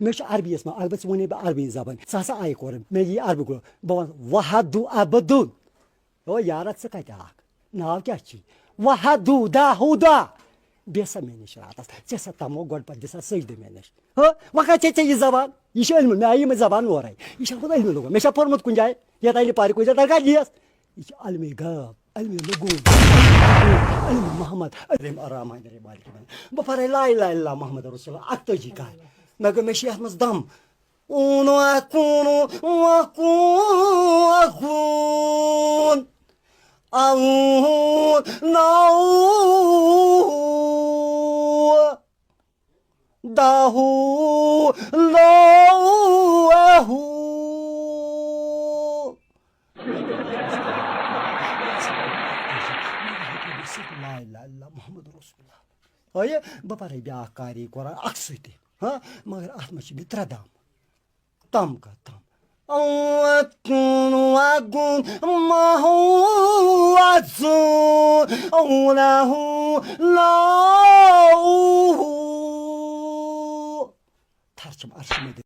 مش عربي اسمه عربي وني بعربي زبان ساسا أي كورم ميجي عربي كلو بوان وحدو أبدون هو يارات سكايتاك ناو كاشي وحدو دا هودا بيسا منش راتس جسا تامو قول بدسا سيد منش ها وكا تيجي زبان يشو علم ما أي زبان وراي يشو خدا علم لغة مش أفرمت كنجاي يا تايلي باري كويسة تركا جيس يشو علمي غاب علمي لغون علمي محمد علم أراما يدري بالك من بفري لا إله إلا محمد رسول الله أكتو جيكاي نجا مشي أحمس دم ونو أكون أكون أكون ناو داهو لو لا إله إلا محمد رسول الله هاي بفري بياكاري كورا أكسيتي ها مگر أحد ماشي بتردام تام كتام أكون ما هو أزون أوله لا